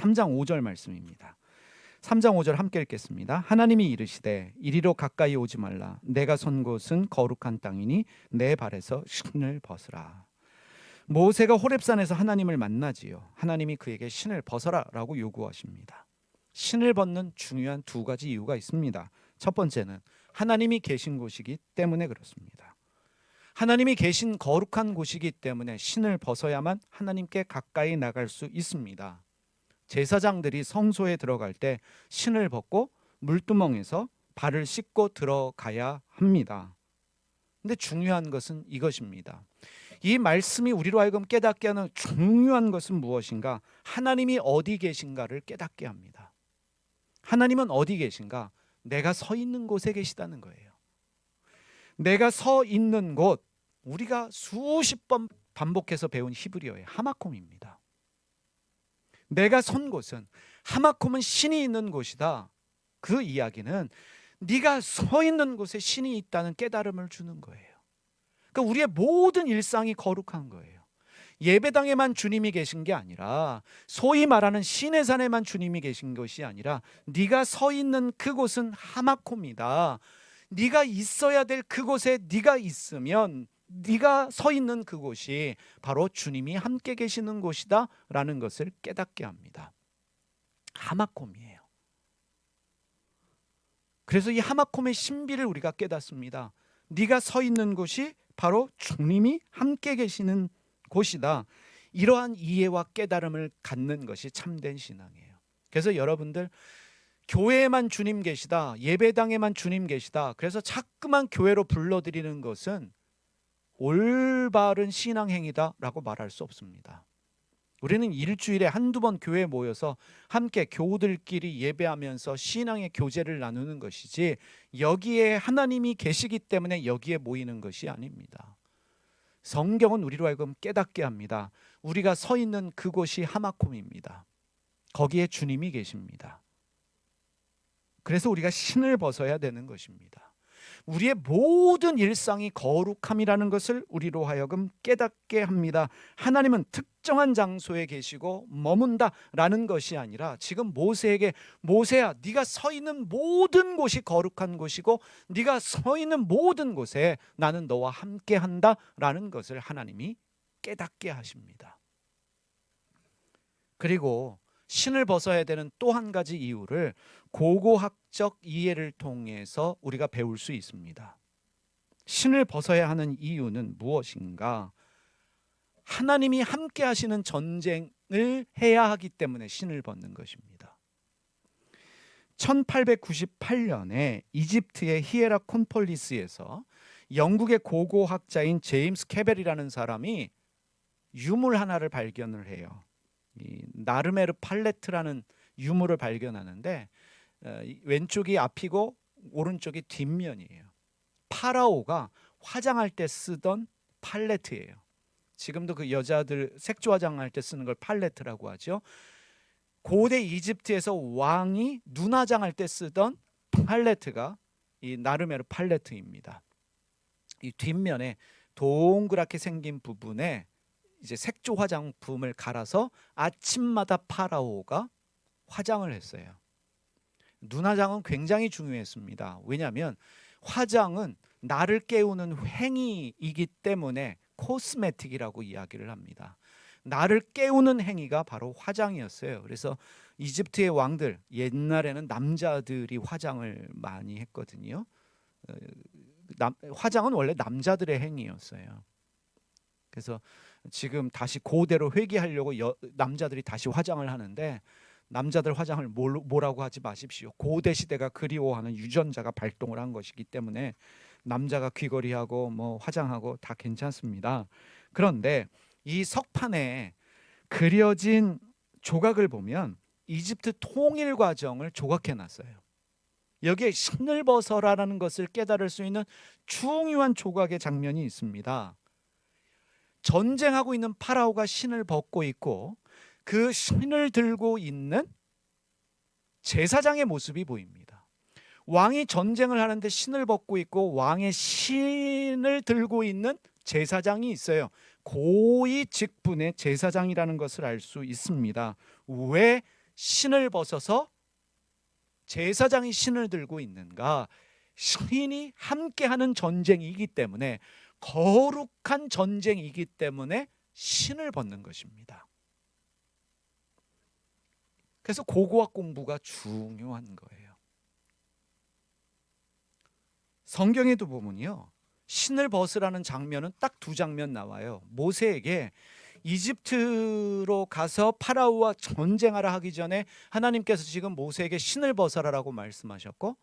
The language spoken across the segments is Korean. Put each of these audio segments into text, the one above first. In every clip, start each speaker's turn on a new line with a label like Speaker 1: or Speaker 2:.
Speaker 1: 3장 5절 말씀입니다. 3장 5절 함께 읽겠습니다. 하나님이 이르시되 이리로 가까이 오지 말라. 내가 선 곳은 거룩한 땅이니 내 발에서 신을 벗으라. 모세가 호렙산에서 하나님을 만나지요. 하나님이 그에게 신을 벗어라 라고 요구하십니다. 신을 벗는 중요한 두 가지 이유가 있습니다. 첫 번째는 하나님이 계신 곳이기 때문에 그렇습니다. 하나님이 계신 거룩한 곳이기 때문에 신을 벗어야만 하나님께 가까이 나갈 수 있습니다. 제사장들이 성소에 들어갈 때 신을 벗고 물두멍에서 발을 씻고 들어가야 합니다. 근데 중요한 것은 이것입니다. 이 말씀이 우리로 하여금 깨닫게 하는 중요한 것은 무엇인가? 하나님이 어디 계신가를 깨닫게 합니다. 하나님은 어디 계신가? 내가 서 있는 곳에 계시다는 거예요. 내가 서 있는 곳, 우리가 수십 번 반복해서 배운 히브리어의 하마콤입니다. 내가 선 곳은, 하마콤은 신이 있는 곳이다. 그 이야기는 네가 서 있는 곳에 신이 있다는 깨달음을 주는 거예요. 그러니까 우리의 모든 일상이 거룩한 거예요. 예배당에만 주님이 계신 게 아니라, 소위 말하는 신의 산에만 주님이 계신 것이 아니라, 네가 서 있는 그곳은 하마콤이다. 네가 있어야 될 그곳에 네가 있으면 네가 서 있는 그곳이 바로 주님이 함께 계시는 곳이다 라는 것을 깨닫게 합니다. 하마콤이에요. 그래서 이 하마콤의 신비를 우리가 깨닫습니다. 네가 서 있는 곳이 바로 주님이 함께 계시는 곳이다. 이러한 이해와 깨달음을 갖는 것이 참된 신앙이에요. 그래서 여러분들, 교회에만 주님 계시다, 예배당에만 주님 계시다, 그래서 자꾸만 교회로 불러들이는 것은 올바른 신앙행위다 라고 말할 수 없습니다. 우리는 일주일에 한두 번 교회에 모여서 함께 교우들끼리 예배하면서 신앙의 교제를 나누는 것이지, 여기에 하나님이 계시기 때문에 여기에 모이는 것이 아닙니다. 성경은 우리로 하여금 깨닫게 합니다. 우리가 서 있는 그곳이 하마콤입니다. 거기에 주님이 계십니다. 그래서 우리가 신을 벗어야 되는 것입니다. 우리의 모든 일상이 거룩함이라는 것을 우리로 하여금 깨닫게 합니다. 하나님은 특정한 장소에 계시고 머문다라는 것이 아니라, 지금 모세에게, 모세야, 네가 서 있는 모든 곳이 거룩한 곳이고 네가 서 있는 모든 곳에 나는 너와 함께한다라는 것을 하나님이 깨닫게 하십니다. 그리고 신을 벗어야 되는 또 한 가지 이유를 고고학적 이해를 통해서 우리가 배울 수 있습니다. 신을 벗어야 하는 이유는 무엇인가? 하나님이 함께 하시는 전쟁을 해야 하기 때문에 신을 벗는 것입니다. 1898년에 이집트의 히에라콘폴리스에서 영국의 고고학자인 제임스 캐벨이라는 사람이 유물 하나를 발견을 해요. 이 나르메르 팔레트라는 유물을 발견하는데, 왼쪽이 앞이고 오른쪽이 뒷면이에요. 파라오가 화장할 때 쓰던 팔레트예요. 지금도 그 여자들 색조 화장할 때 쓰는 걸 팔레트라고 하죠. 고대 이집트에서 왕이 눈화장할 때 쓰던 팔레트가 이 나르메르 팔레트입니다. 이 뒷면에 동그랗게 생긴 부분에 이제 색조 화장품을 갈아서 아침마다 파라오가 화장을 했어요. 눈화장은 굉장히 중요했습니다. 왜냐하면 화장은 나를 깨우는 행위이기 때문에 코스메틱이라고 이야기를 합니다. 나를 깨우는 행위가 바로 화장이었어요. 그래서 이집트의 왕들, 옛날에는 남자들이 화장을 많이 했거든요. 화장은 원래 남자들의 행위였어요. 그래서 지금 다시 고대로 회귀하려고 남자들이 다시 화장을 하는데, 남자들 화장을 뭐라고 하지 마십시오. 고대 시대가 그리워하는 유전자가 발동을 한 것이기 때문에 남자가 귀걸이하고 뭐 화장하고 다 괜찮습니다. 그런데 이 석판에 그려진 조각을 보면 이집트 통일 과정을 조각해 놨어요. 여기에 신을 벗어라라는 것을 깨달을 수 있는 중요한 조각의 장면이 있습니다. 전쟁하고 있는 파라오가 신을 벗고 있고, 그 신을 들고 있는 제사장의 모습이 보입니다. 왕이 전쟁을 하는데 신을 벗고 있고 왕의 신을 들고 있는 제사장이 있어요. 고위 직분의 제사장이라는 것을 알 수 있습니다. 왜 신을 벗어서 제사장이 신을 들고 있는가? 신이 함께하는 전쟁이기 때문에, 거룩한 전쟁이기 때문에 신을 벗는 것입니다. 그래서 고고학 공부가 중요한 거예요. 성경에도 보면요, 신을 벗으라는 장면은 딱 두 장면 나와요. 모세에게 이집트로 가서 파라오와 전쟁하라 하기 전에 하나님께서 지금 모세에게 신을 벗어라라고 말씀하셨고,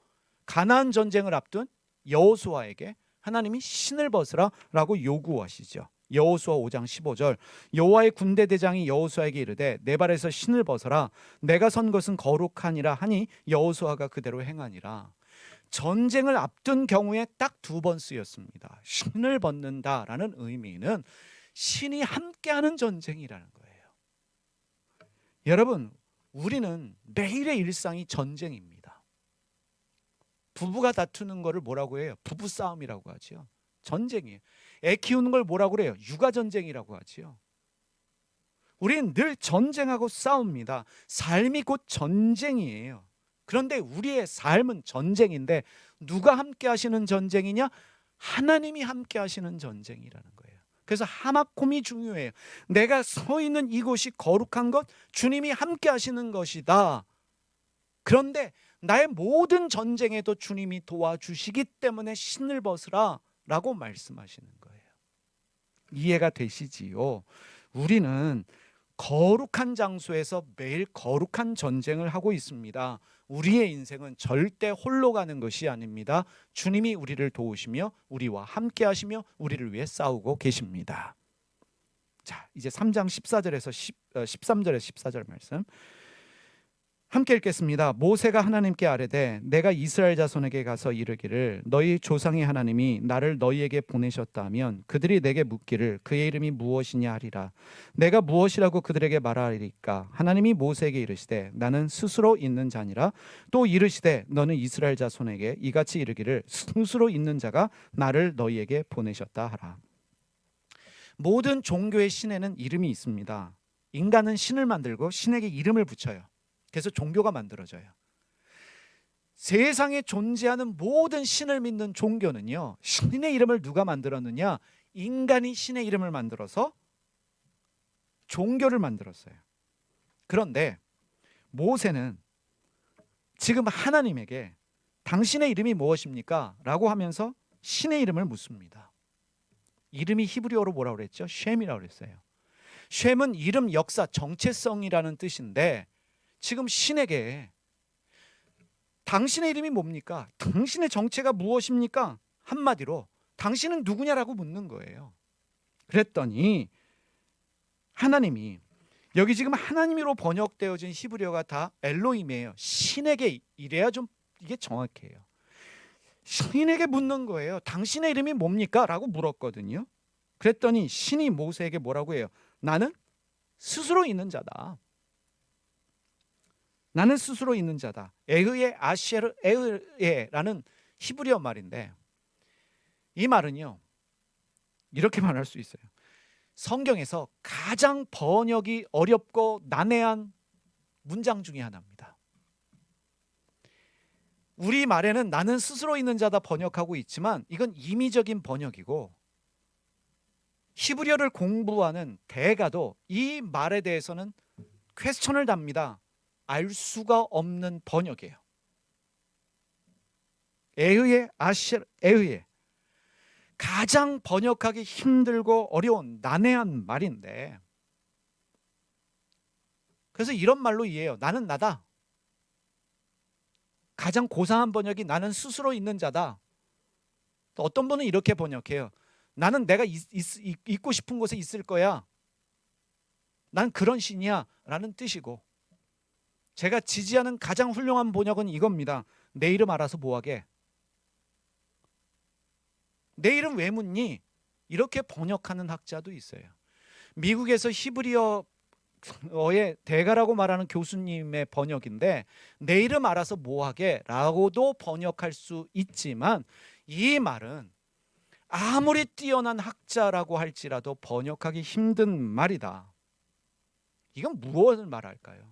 Speaker 1: 가나안 전쟁을 앞둔 여호수아에게 하나님이 신을 벗으라라고 요구하시죠. 여호수아 5장 15절, 여호와의 군대 대장이 여호수아에게 이르되 내 발에서 신을 벗어라, 내가 선 것은 거룩하니라 하니 여호수아가 그대로 행하니라. 전쟁을 앞둔 경우에 딱 두 번 쓰였습니다. 신을 벗는다라는 의미는 신이 함께하는 전쟁이라는 거예요. 여러분, 우리는 매일의 일상이 전쟁입니다. 부부가 다투는 거를 뭐라고 해요? 부부싸움이라고 하죠. 전쟁이에요. 애 키우는 걸 뭐라고 그래요? 육아전쟁이라고 하죠. 우리는 늘 전쟁하고 싸웁니다. 삶이 곧 전쟁이에요. 그런데 우리의 삶은 전쟁인데 누가 함께 하시는 전쟁이냐? 하나님이 함께 하시는 전쟁이라는 거예요. 그래서 하마콤이 중요해요. 내가 서 있는 이곳이 거룩한 것, 주님이 함께 하시는 것이다. 그런데 나의 모든 전쟁에도 주님이 도와주시기 때문에 신을 벗으라 라고 말씀하시는 거예요. 이해가 되시지요? 우리는 거룩한 장소에서 매일 거룩한 전쟁을 하고 있습니다. 우리의 인생은 절대 홀로 가는 것이 아닙니다. 주님이 우리를 도우시며 우리와 함께 하시며 우리를 위해 싸우고 계십니다. 자, 이제 3장 14절에서 13절에서 14절 말씀 함께 읽겠습니다. 모세가 하나님께 아뢰되 내가 이스라엘 자손에게 가서 이르기를 너희 조상의 하나님이 나를 너희에게 보내셨다면 그들이 내게 묻기를 그의 이름이 무엇이냐 하리라. 내가 무엇이라고 그들에게 말하리까? 하나님이 모세에게 이르시되 나는 스스로 있는 자니라. 또 이르시되 너는 이스라엘 자손에게 이같이 이르기를 스스로 있는 자가 나를 너희에게 보내셨다 하라. 모든 종교의 신에는 이름이 있습니다. 인간은 신을 만들고 신에게 이름을 붙여요. 그래서 종교가 만들어져요. 세상에 존재하는 모든 신을 믿는 종교는요, 신의 이름을 누가 만들었느냐? 인간이 신의 이름을 만들어서 종교를 만들었어요. 그런데 모세는 지금 하나님에게 당신의 이름이 무엇입니까? 라고 하면서 신의 이름을 묻습니다. 이름이 히브리어로 뭐라고 그랬죠? 쉔이라고 그랬어요. 쉔은 이름, 역사, 정체성이라는 뜻인데 지금 신에게 당신의 이름이 뭡니까? 당신의 정체가 무엇입니까? 한마디로 당신은 누구냐라고 묻는 거예요. 그랬더니 하나님이, 여기 지금 하나님으로 번역되어진 히브리어가 다 엘로힘이에요. 신에게, 이래야 좀 이게 정확해요. 신에게 묻는 거예요. 당신의 이름이 뭡니까? 라고 물었거든요. 그랬더니 신이 모세에게 뭐라고 해요? 나는 스스로 있는 자다. 나는 스스로 있는 자다. 에흐의 아시에르 에흐에라는 히브리어 말인데, 이 말은요 이렇게 말할 수 있어요. 성경에서 가장 번역이 어렵고 난해한 문장 중에 하나입니다. 우리 말에는 나는 스스로 있는 자다 번역하고 있지만 이건 임의적인 번역이고, 히브리어를 공부하는 대가도 이 말에 대해서는 퀘스천을 답니다. 알 수가 없는 번역이에요. 에흐의 아시엘 에흐의 가장 번역하기 힘들고 어려운 난해한 말인데, 그래서 이런 말로 이해해요. 나는 나다. 가장 고상한 번역이 나는 스스로 있는 자다. 또 어떤 분은 이렇게 번역해요. 나는 내가 있고 싶은 곳에 있을 거야. 난 그런 신이야 라는 뜻이고, 제가 지지하는 가장 훌륭한 번역은 이겁니다. 내 이름 알아서 뭐하게? 내 이름 왜 묻니? 이렇게 번역하는 학자도 있어요. 미국에서 히브리어의 대가라고 말하는 교수님의 번역인데, 내 이름 알아서 뭐하게? 라고도 번역할 수 있지만 이 말은 아무리 뛰어난 학자라고 할지라도 번역하기 힘든 말이다. 이건 무엇을 말할까요?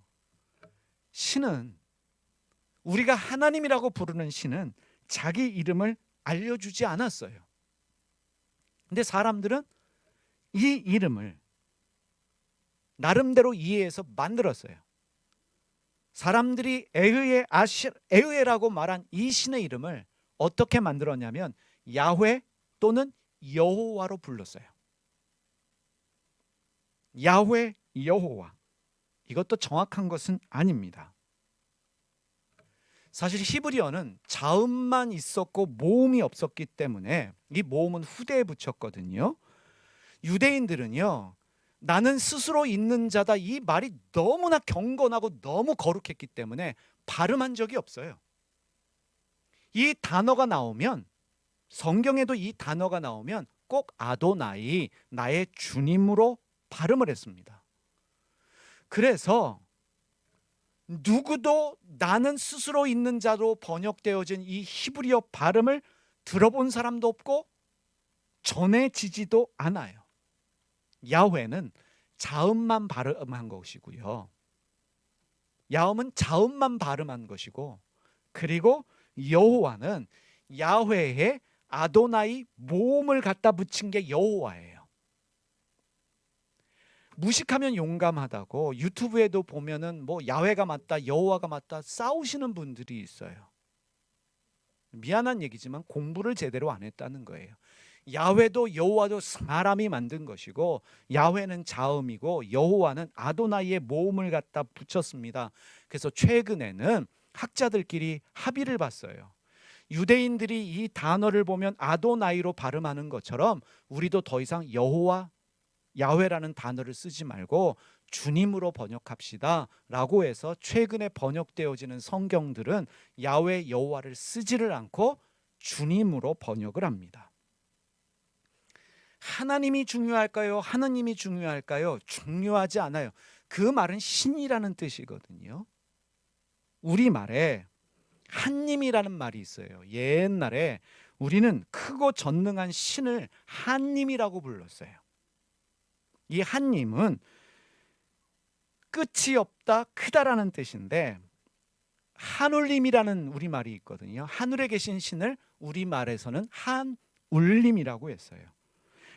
Speaker 1: 신은, 우리가 하나님이라고 부르는 신은 자기 이름을 알려주지 않았어요. 근데 사람들은 이 이름을 나름대로 이해해서 만들었어요. 사람들이 에흐에라고 말한 이 신의 이름을 어떻게 만들었냐면 야훼 또는 여호와로 불렀어요. 야훼, 여호와. 이것도 정확한 것은 아닙니다. 사실 히브리어는 자음만 있었고 모음이 없었기 때문에 이 모음은 후대에 붙였거든요. 유대인들은요, 나는 스스로 있는 자다, 이 말이 너무나 경건하고 너무 거룩했기 때문에 발음한 적이 없어요. 이 단어가 나오면, 성경에도 이 단어가 나오면 꼭 아도나이, 나의 주님으로 발음을 했습니다. 그래서 누구도 나는 스스로 있는 자로 번역되어진 이 히브리어 발음을 들어본 사람도 없고 전해지지도 않아요. 야훼는 자음만 발음한 것이고요. 야음은 자음만 발음한 것이고, 그리고 여호와는 야훼에 아도나이 모음을 갖다 붙인 게 여호와예요. 무식하면 용감하다고 유튜브에도 보면은 뭐 야훼가 맞다, 여호와가 맞다 싸우시는 분들이 있어요. 미안한 얘기지만 공부를 제대로 안 했다는 거예요. 야훼도 여호와도 사람이 만든 것이고, 야훼는 자음이고 여호와는 아도나이의 모음을 갖다 붙였습니다. 그래서 최근에는 학자들끼리 합의를 봤어요. 유대인들이 이 단어를 보면 아도나이로 발음하는 것처럼 우리도 더 이상 여호와, 야훼라는 단어를 쓰지 말고 주님으로 번역합시다 라고 해서 최근에 번역되어지는 성경들은 야훼, 여호와를 쓰지를 않고 주님으로 번역을 합니다. 하나님이 중요할까요? 하느님이 중요할까요? 중요하지 않아요. 그 말은 신이라는 뜻이거든요. 우리말에 한님이라는 말이 있어요. 옛날에 우리는 크고 전능한 신을 한님이라고 불렀어요. 이 한님은 끝이 없다, 크다라는 뜻인데, 한울림이라는 우리말이 있거든요. 하늘에 계신 신을 우리말에서는 한울림이라고 했어요.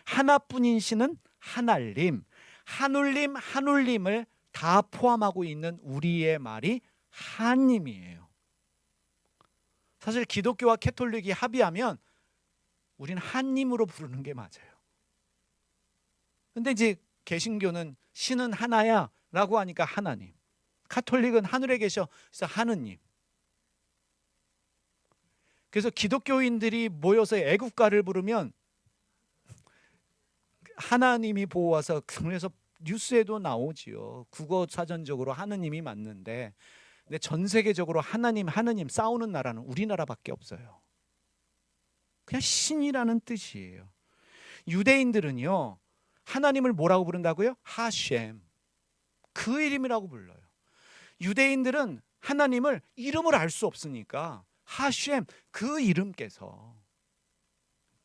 Speaker 1: 하나뿐인 신은 한알림, 한울림, 한울림을 다 포함하고 있는 우리의 말이 한님이에요. 사실 기독교와 캐톨릭이 합의하면 우리는 한님으로 부르는 게 맞아요. 근데 이제 개신교는 신은 하나야 라고 하니까 하나님, 카톨릭은 하늘에 계셔, 그래서 하느님. 그래서 기독교인들이 모여서 애국가를 부르면 하나님이 보호하사, 그래서 뉴스에도 나오지요. 국어 사전적으로 하느님이 맞는데, 근데 전 세계적으로 하나님 싸우는 나라는 우리나라밖에 없어요. 그냥 신이라는 뜻이에요. 유대인들은요, 하나님을 뭐라고 부른다고요? 하셴, 그 이름이라고 불러요. 유대인들은 하나님을 이름을 알 수 없으니까 하셴, 그 이름께서.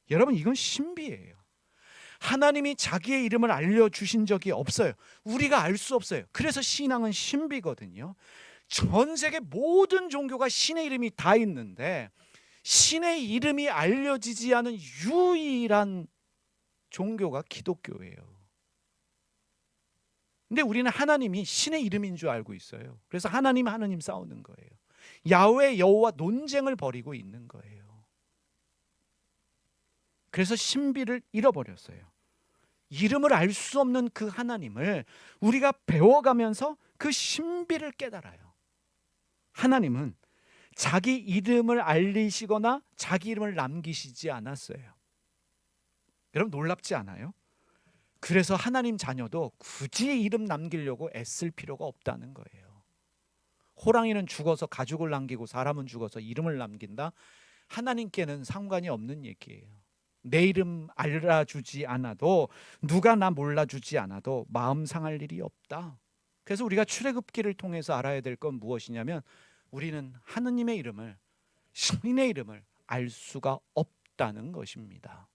Speaker 1: 여러분, 이건 신비예요. 하나님이 자기의 이름을 알려주신 적이 없어요. 우리가 알 수 없어요. 그래서 신앙은 신비거든요. 전 세계 모든 종교가 신의 이름이 다 있는데 신의 이름이 알려지지 않은 유일한 종교가 기독교예요. 근데 우리는 하나님이 신의 이름인 줄 알고 있어요. 그래서 하나님 싸우는 거예요. 야훼, 여호와 논쟁을 벌이고 있는 거예요. 그래서 신비를 잃어버렸어요. 이름을 알 수 없는 그 하나님을 우리가 배워가면서 그 신비를 깨달아요. 하나님은 자기 이름을 알리시거나 자기 이름을 남기시지 않았어요. 여러분, 놀랍지 않아요? 그래서 하나님 자녀도 굳이 이름 남기려고 애쓸 필요가 없다는 거예요. 호랑이는 죽어서 가죽을 남기고 사람은 죽어서 이름을 남긴다? 하나님께는 상관이 없는 얘기예요. 내 이름 알아주지 않아도, 누가 나 몰라주지 않아도 마음 상할 일이 없다. 그래서 우리가 출애굽기를 통해서 알아야 될 건 무엇이냐면, 우리는 하느님의 이름을, 신의 이름을 알 수가 없다는 것입니다.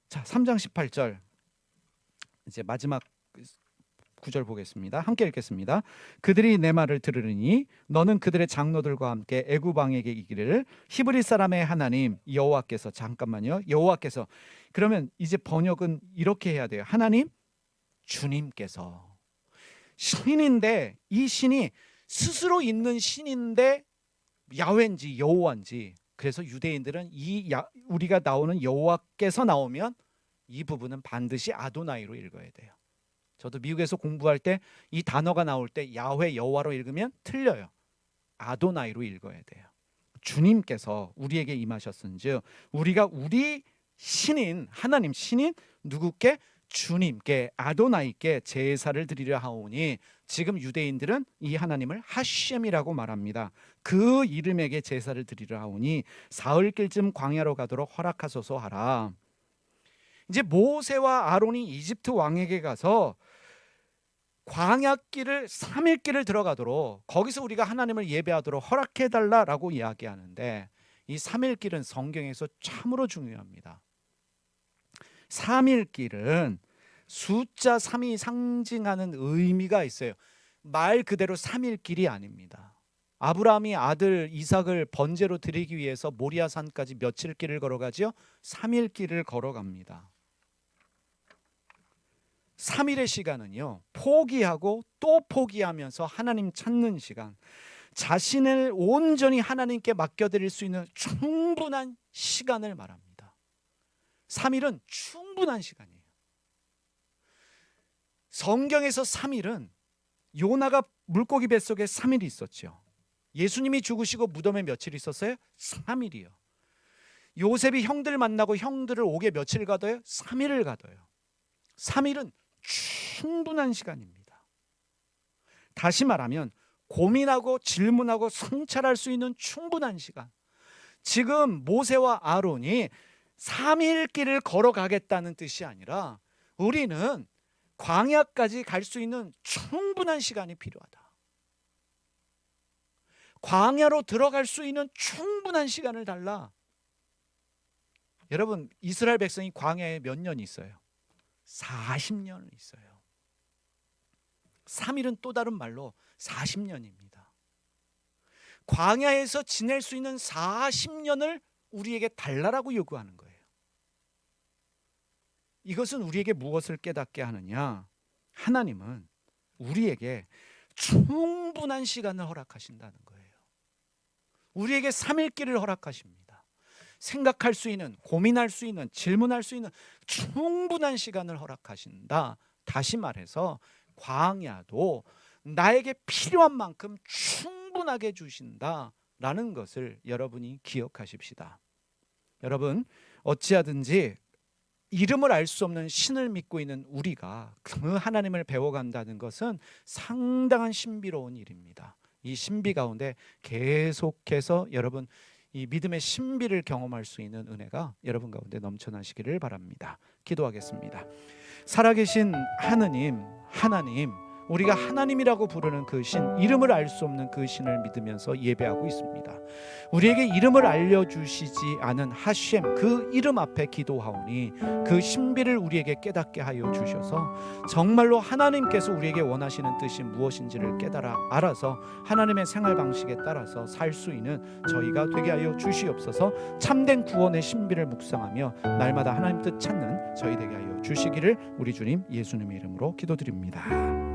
Speaker 1: 자, 3장 18절, 이제 마지막 9절 보겠습니다. 함께 읽겠습니다. 그들이 내 말을 들으니 너는 그들의 장로들과 함께 애굽 왕에게 이르기를 히브리 사람의 하나님 여호와께서, 잠깐만요, 여호와께서, 그러면 이제 번역은 이렇게 해야 돼요. 하나님 주님께서. 신인데 이 신이 스스로 있는 신인데 야훼인지 여호와인지, 그래서 유대인들은 우리가 나오는 여호와께서 나오면 이 부분은 반드시 아도나이로 읽어야 돼요. 저도 미국에서 공부할 때 이 단어가 나올 때 야훼 여호와로 읽으면 틀려요. 아도나이로 읽어야 돼요. 주님께서 우리에게 임하셨은즉 우리가 우리 신인 하나님, 신인 누구께? 주님께, 아도나이께 제사를 드리려 하오니, 지금 유대인들은 이 하나님을 하셴이라고 말합니다. 그 이름에게 제사를 드리려 하오니 사흘길쯤 광야로 가도록 허락하소서 하라. 이제 모세와 아론이 이집트 왕에게 가서 광야길을 3일길을 들어가도록, 거기서 우리가 하나님을 예배하도록 허락해달라라고 이야기하는데, 이 3일길은 성경에서 참으로 중요합니다. 3일길은 숫자 3이 상징하는 의미가 있어요. 말 그대로 3일길이 아닙니다. 아브라함이 아들 이삭을 번제로 드리기 위해서 모리아산까지 며칠 길을 걸어가죠? 3일길을 걸어갑니다. 3일의 시간은요, 포기하고 또 포기하면서 하나님 찾는 시간, 자신을 온전히 하나님께 맡겨드릴 수 있는 충분한 시간을 말합니다. 3일은 충분한 시간이에요. 성경에서 3일은 요나가 물고기 뱃속에 3일이 있었죠. 예수님이 죽으시고 무덤에 며칠 있었어요? 3일이요. 요셉이 형들 만나고 형들을 옥에 며칠 가둬요? 3일을 가둬요. 3일은 충분한 시간입니다. 다시 말하면 고민하고 질문하고 성찰할 수 있는 충분한 시간. 지금 모세와 아론이 3일 길을 걸어가겠다는 뜻이 아니라 우리는 광야까지 갈 수 있는 충분한 시간이 필요하다. 광야로 들어갈 수 있는 충분한 시간을 달라. 여러분, 이스라엘 백성이 광야에 몇 년 있어요? 40년을 있어요. 3일은 또 다른 말로 40년입니다. 광야에서 지낼 수 있는 40년을 우리에게 달라라고 요구하는 거예요. 이것은 우리에게 무엇을 깨닫게 하느냐? 하나님은 우리에게 충분한 시간을 허락하신다는 거예요. 우리에게 3일길을 허락하십니다. 생각할 수 있는, 고민할 수 있는, 질문할 수 있는 충분한 시간을 허락하신다. 다시 말해서 광야도 나에게 필요한 만큼 충분하게 주신다라는 것을 여러분이 기억하십시다. 여러분, 어찌하든지 이름을 알 수 없는 신을 믿고 있는 우리가 그 하나님을 배워간다는 것은 상당한 신비로운 일입니다. 이 신비 가운데 계속해서 여러분 이 믿음의 신비를 경험할 수 있는 은혜가 여러분 가운데 넘쳐나시기를 바랍니다. 기도하겠습니다. 살아계신 하느님, 하나님, 우리가 하나님이라고 부르는 그 신, 이름을 알 수 없는 그 신을 믿으면서 예배하고 있습니다. 우리에게 이름을 알려주시지 않은 하셴, 그 이름 앞에 기도하오니 그 신비를 우리에게 깨닫게 하여 주셔서 정말로 하나님께서 우리에게 원하시는 뜻이 무엇인지를 깨달아 알아서 하나님의 생활 방식에 따라서 살 수 있는 저희가 되게 하여 주시옵소서. 참된 구원의 신비를 묵상하며 날마다 하나님 뜻 찾는 저희 되게 하여 주시기를 우리 주님 예수님의 이름으로 기도드립니다.